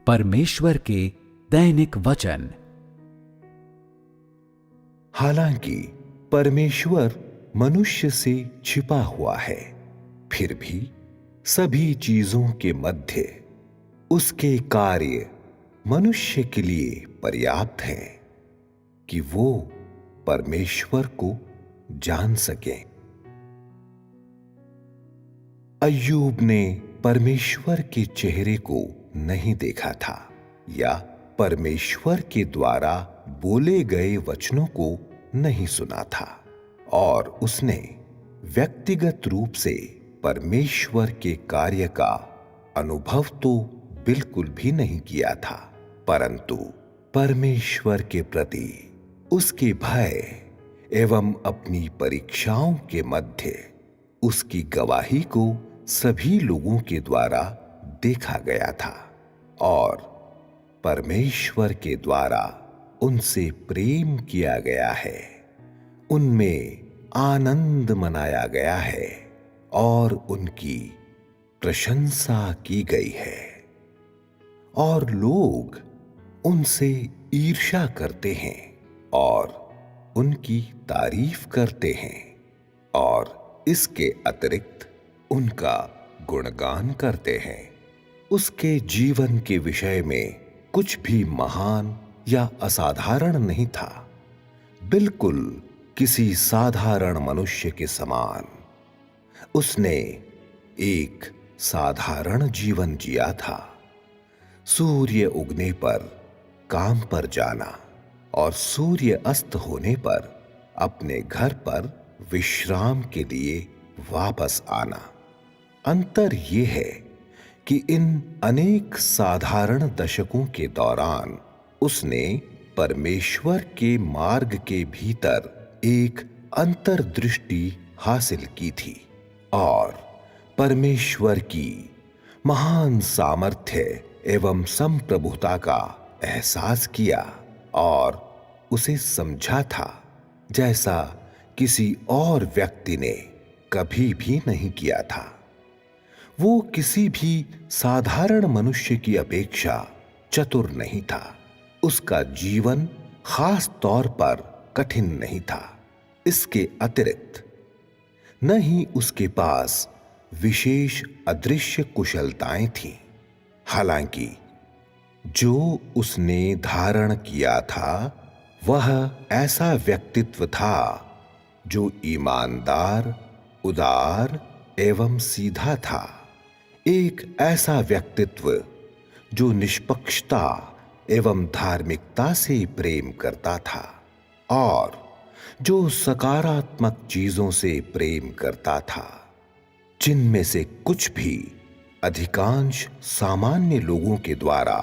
परमेश्वर के दैनिक वचन। हालांकि परमेश्वर मनुष्य से छिपा हुआ है, फिर भी सभी चीजों के मध्य उसके कार्य मनुष्य के लिए पर्याप्त हैं कि वो परमेश्वर को जान सके। अय्यूब ने परमेश्वर के चेहरे को नहीं देखा था या परमेश्वर के द्वारा बोले गए वचनों को नहीं सुना था, और उसने व्यक्तिगत रूप से परमेश्वर के कार्य का अनुभव तो बिल्कुल भी नहीं किया था, परंतु परमेश्वर के प्रति उसके भय एवं अपनी परीक्षाओं के मध्य उसकी गवाही को सभी लोगों के द्वारा देखा गया था और परमेश्वर के द्वारा उनसे प्रेम किया गया है, उनमें आनंद मनाया गया है और उनकी प्रशंसा की गई है। और लोग उनसे ईर्ष्या करते हैं और उनकी तारीफ करते हैं और इसके अतिरिक्त उनका गुणगान करते हैं। उसके जीवन के विषय में कुछ भी महान या असाधारण नहीं था, बिल्कुल किसी साधारण मनुष्य के समान। उसने एक साधारण जीवन जिया था, सूर्य उगने पर काम पर जाना और सूर्य अस्त होने पर अपने घर पर विश्राम के लिए वापस आना। अंतर यह है कि इन अनेक साधारण दशकों के दौरान उसने परमेश्वर के मार्ग के भीतर एक अंतर्दृष्टि हासिल की थी और परमेश्वर की महान सामर्थ्य एवं संप्रभुता का एहसास किया और उसे समझा था जैसा किसी और व्यक्ति ने कभी भी नहीं किया था। वो किसी भी साधारण मनुष्य की अपेक्षा चतुर नहीं था। उसका जीवन खास तौर पर कठिन नहीं था। इसके अतिरिक्त न ही उसके पास विशेष अदृश्य कुशलताएं थीं। हालांकि जो उसने धारण किया था वह ऐसा व्यक्तित्व था जो ईमानदार, उदार एवं सीधा था। एक ऐसा व्यक्तित्व जो निष्पक्षता एवं धार्मिकता से प्रेम करता था और जो सकारात्मक चीजों से प्रेम करता था, जिनमें से कुछ भी अधिकांश सामान्य लोगों के द्वारा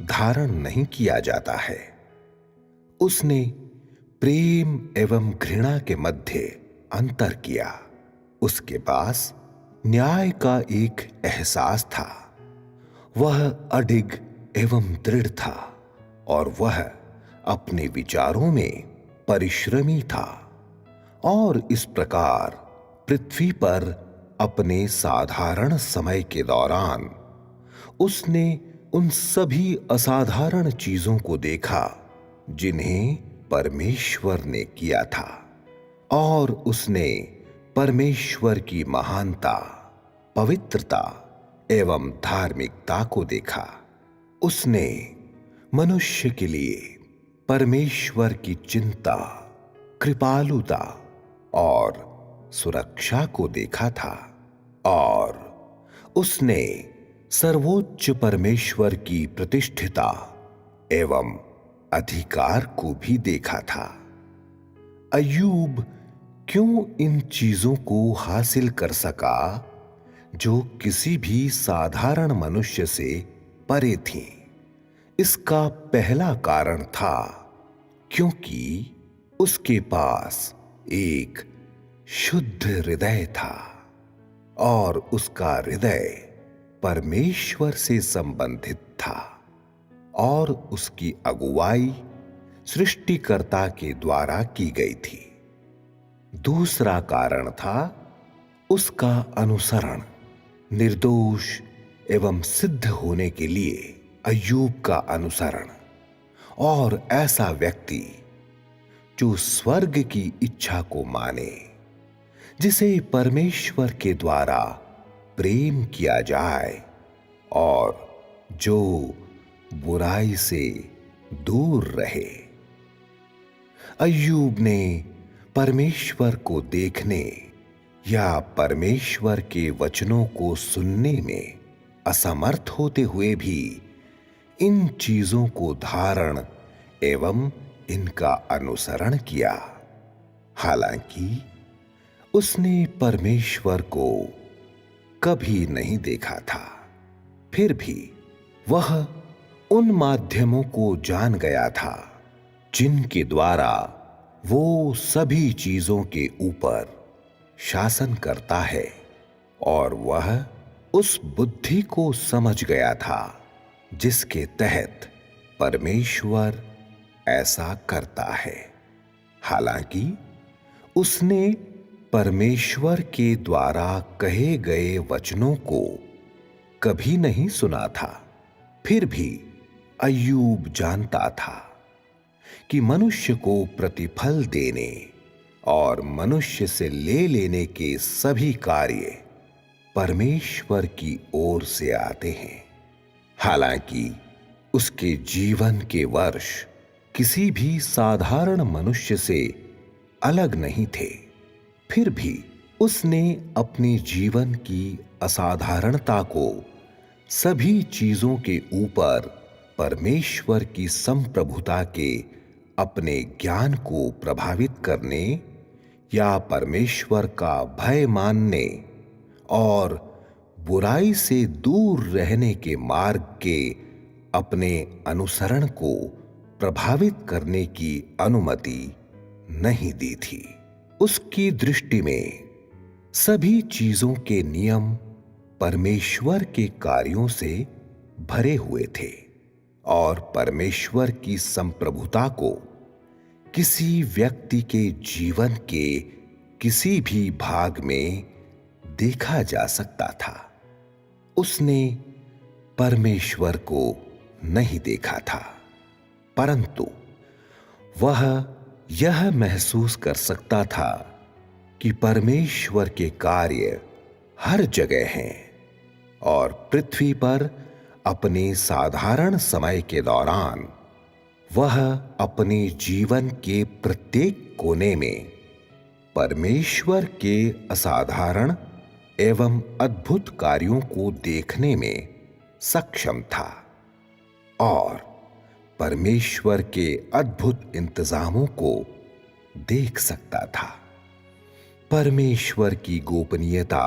धारण नहीं किया जाता है। उसने प्रेम एवं घृणा के मध्य अंतर किया। उसके पास न्याय का एक एहसास था। वह अडिग एवं दृढ़ था और वह अपने विचारों में परिश्रमी था और इस प्रकार पृथ्वी पर अपने साधारण समय के दौरान उसने उन सभी असाधारण चीजों को देखा जिन्हें परमेश्वर ने किया था और उसने परमेश्वर की महानता, पवित्रता एवं धार्मिकता को देखा। उसने मनुष्य के लिए परमेश्वर की चिंता, कृपालुता और सुरक्षा को देखा था और उसने सर्वोच्च परमेश्वर की प्रतिष्ठिता एवं अधिकार को भी देखा था। अय्यूब क्यों इन चीजों को हासिल कर सका जो किसी भी साधारण मनुष्य से परे थीं? इसका पहला कारण था क्योंकि उसके पास एक शुद्ध हृदय था और उसका हृदय परमेश्वर से संबंधित था और उसकी अगुवाई सृष्टिकर्ता के द्वारा की गई थी। दूसरा कारण था उसका अनुसरण निर्दोष एवं सिद्ध होने के लिए अय्यूब का अनुसरण, और ऐसा व्यक्ति जो स्वर्ग की इच्छा को माने, जिसे परमेश्वर के द्वारा प्रेम किया जाए और जो बुराई से दूर रहे। अय्यूब ने परमेश्वर को देखने या परमेश्वर के वचनों को सुनने में असमर्थ होते हुए भी इन चीजों को धारण एवं इनका अनुसरण किया। हालांकि उसने परमेश्वर को कभी नहीं देखा था, फिर भी वह उन माध्यमों को जान गया था जिनके द्वारा वो सभी चीजों के ऊपर शासन करता है, और वह उस बुद्धि को समझ गया था जिसके तहत परमेश्वर ऐसा करता है। हालांकि उसने परमेश्वर के द्वारा कहे गए वचनों को कभी नहीं सुना था, फिर भी अय्यूब जानता था कि मनुष्य को प्रतिफल देने और मनुष्य से ले लेने के सभी कार्य परमेश्वर की ओर से आते हैं। हालांकि उसके जीवन के वर्ष किसी भी साधारण मनुष्य से अलग नहीं थे, फिर भी उसने अपने जीवन की असाधारणता को सभी चीजों के ऊपर परमेश्वर की संप्रभुता के अपने ज्ञान को प्रभावित करने या परमेश्वर का भय मानने और बुराई से दूर रहने के मार्ग के अपने अनुसरण को प्रभावित करने की अनुमति नहीं दी थी। उसकी दृष्टि में सभी चीजों के नियम परमेश्वर के कार्यों से भरे हुए थे और परमेश्वर की संप्रभुता को किसी व्यक्ति के जीवन के किसी भी भाग में देखा जा सकता था। उसने परमेश्वर को नहीं देखा था, परंतु वह यह महसूस कर सकता था कि परमेश्वर के कार्य हर जगह हैं और पृथ्वी पर अपने साधारण समय के दौरान वह अपने जीवन के प्रत्येक कोने में परमेश्वर के असाधारण एवं अद्भुत कार्यों को देखने में सक्षम था और परमेश्वर के अद्भुत इंतजामों को देख सकता था। परमेश्वर की गोपनीयता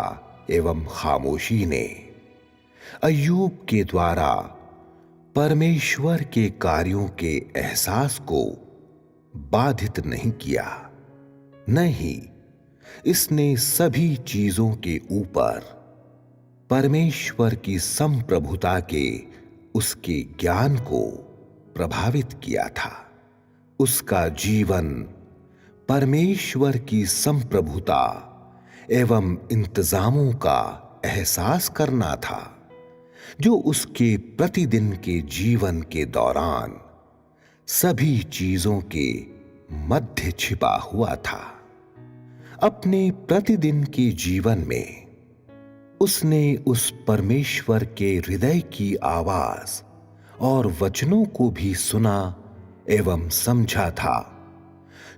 एवं खामोशी ने अय्यूब के द्वारा परमेश्वर के कार्यों के एहसास को बाधित नहीं किया, न ही इसने सभी चीजों के ऊपर परमेश्वर की संप्रभुता के उसके ज्ञान को प्रभावित किया था। उसका जीवन परमेश्वर की संप्रभुता एवं इंतजामों का एहसास करना था, जो उसके प्रतिदिन के जीवन के दौरान सभी चीजों के मध्य छिपा हुआ था। अपने प्रतिदिन के जीवन में उसने उस परमेश्वर के हृदय की आवाज और वचनों को भी सुना एवं समझा था,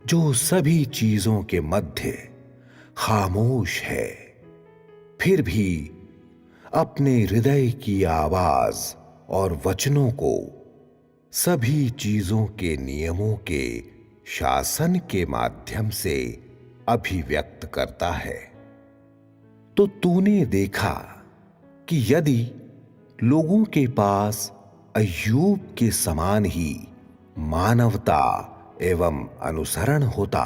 जो सभी चीजों के मध्य खामोश है, फिर भी अपने हृदय की आवाज और वचनों को सभी चीजों के नियमों के शासन के माध्यम से अभिव्यक्त करता है। तो तूने देखा कि यदि लोगों के पास अय्यूब के समान ही मानवता एवं अनुसरण होता,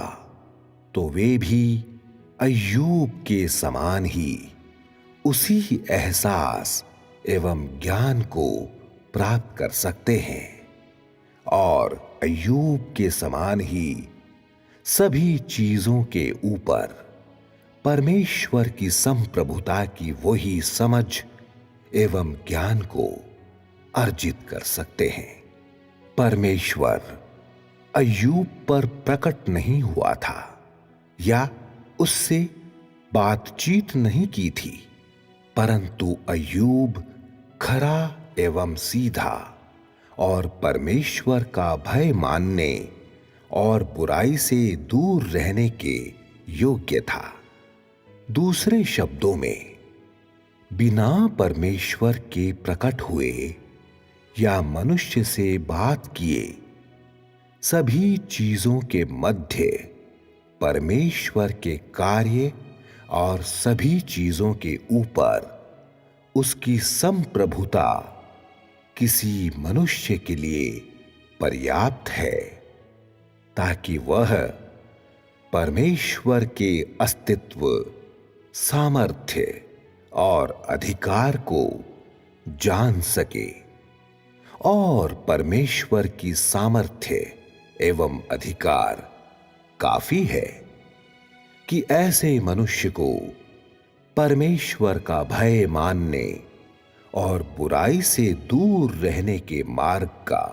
तो वे भी अय्यूब के समान ही उसी एहसास एवं ज्ञान को प्राप्त कर सकते हैं और अय्यूब के समान ही सभी चीजों के ऊपर परमेश्वर की संप्रभुता की वही समझ एवं ज्ञान को अर्जित कर सकते हैं। परमेश्वर अय्यूब पर प्रकट नहीं हुआ था या उससे बातचीत नहीं की थी, परंतु अय्यूब खरा एवं सीधा और परमेश्वर का भय मानने और बुराई से दूर रहने के योग्य था। दूसरे शब्दों में, बिना परमेश्वर के प्रकट हुए या मनुष्य से बात किए सभी चीजों के मध्य परमेश्वर के कार्य और सभी चीजों के ऊपर उसकी संप्रभुता किसी मनुष्य के लिए पर्याप्त है, ताकि वह परमेश्वर के अस्तित्व, सामर्थ्य और अधिकार को जान सके। और परमेश्वर की सामर्थ्य एवं अधिकार काफी है कि ऐसे मनुष्य को परमेश्वर का भय मानने और बुराई से दूर रहने के मार्ग का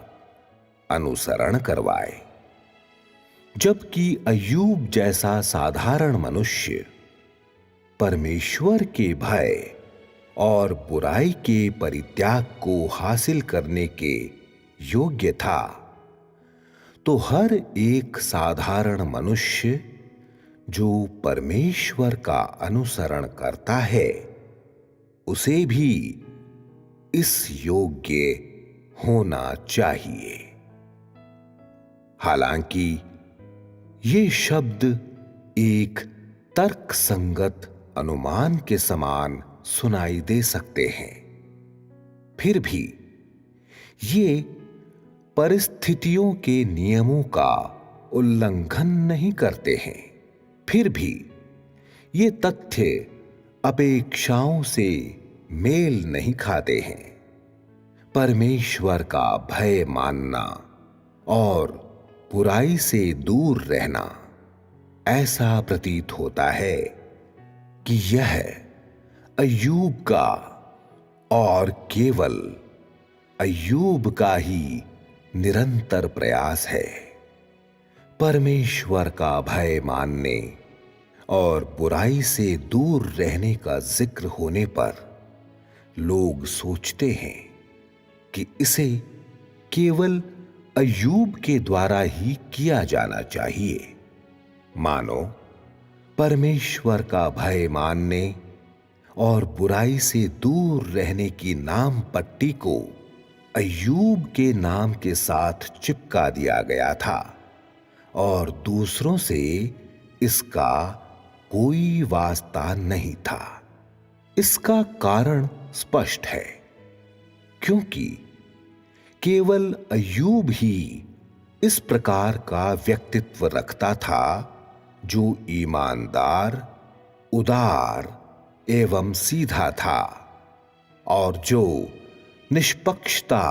अनुसरण करवाए। जबकि अय्यूब जैसा साधारण मनुष्य परमेश्वर के भय और बुराई के परित्याग को हासिल करने के योग्य था, तो हर एक साधारण मनुष्य जो परमेश्वर का अनुसरण करता है उसे भी इस योग्य होना चाहिए। हालांकि ये शब्द एक तर्कसंगत अनुमान के समान सुनाई दे सकते हैं, फिर भी ये परिस्थितियों के नियमों का उल्लंघन नहीं करते हैं। फिर भी ये तथ्य अपेक्षाओं से मेल नहीं खाते हैं। परमेश्वर का भय मानना और बुराई से दूर रहना ऐसा प्रतीत होता है कि यह अय्यूब का और केवल अय्यूब का ही निरंतर प्रयास है। परमेश्वर का भय मानने और बुराई से दूर रहने का जिक्र होने पर लोग सोचते हैं कि इसे केवल अय्यूब के द्वारा ही किया जाना चाहिए। मानो परमेश्वर का भय मानने और बुराई से दूर रहने की नाम पट्टी को अय्यूब के नाम के साथ चिपका दिया गया था और दूसरों से इसका कोई वास्ता नहीं था। इसका कारण स्पष्ट है, क्योंकि केवल अय्यूब ही इस प्रकार का व्यक्तित्व रखता था जो ईमानदार, उदार एवं सीधा था और जो निष्पक्षता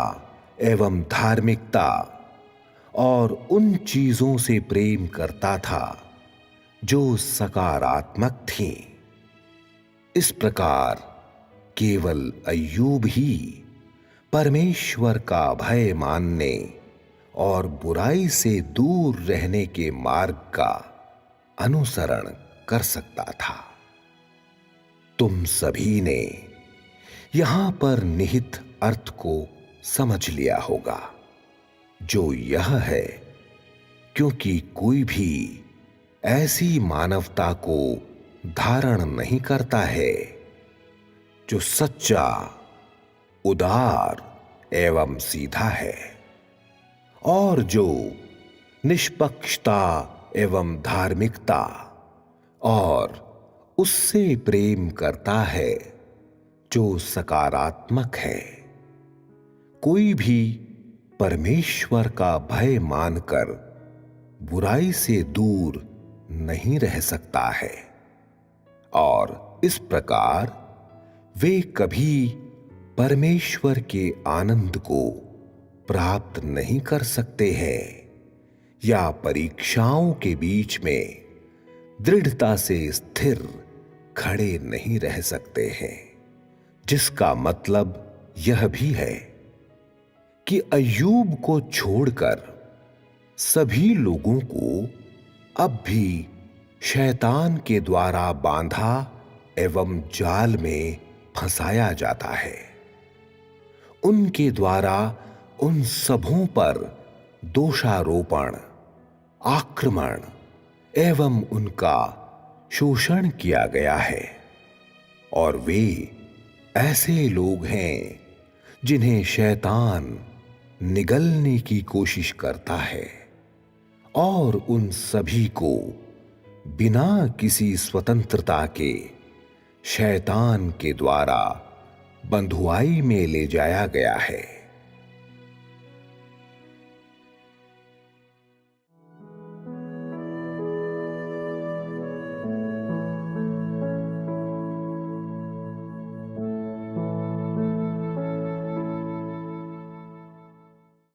एवं धार्मिकता और उन चीजों से प्रेम करता था जो सकारात्मक थीं। इस प्रकार केवल अय्यूब ही परमेश्वर का भय मानने और बुराई से दूर रहने के मार्ग का अनुसरण कर सकता था। तुम सभी ने यहां पर निहित अर्थ को समझ लिया होगा, जो यह है क्योंकि कोई भी ऐसी मानवता को धारण नहीं करता है जो सच्चा, उदार एवं सीधा है और जो निष्पक्षता एवं धार्मिकता और उससे प्रेम करता है जो सकारात्मक है। कोई भी परमेश्वर का भय मानकर बुराई से दूर नहीं रह सकता है और इस प्रकार वे कभी परमेश्वर के आनंद को प्राप्त नहीं कर सकते हैं या परीक्षाओं के बीच में दृढ़ता से स्थिर खड़े नहीं रह सकते हैं, जिसका मतलब यह भी है कि अय्यूब को छोड़कर सभी लोगों को अब भी शैतान के द्वारा बांधा एवं जाल में फंसाया जाता है। उनके द्वारा उन सबों पर दोषारोपण, आक्रमण एवं उनका शोषण किया गया है और वे ऐसे लोग हैं जिन्हें शैतान निगलने की कोशिश करता है और उन सभी को बिना किसी स्वतंत्रता के शैतान के द्वारा बंधुआई में ले जाया गया है।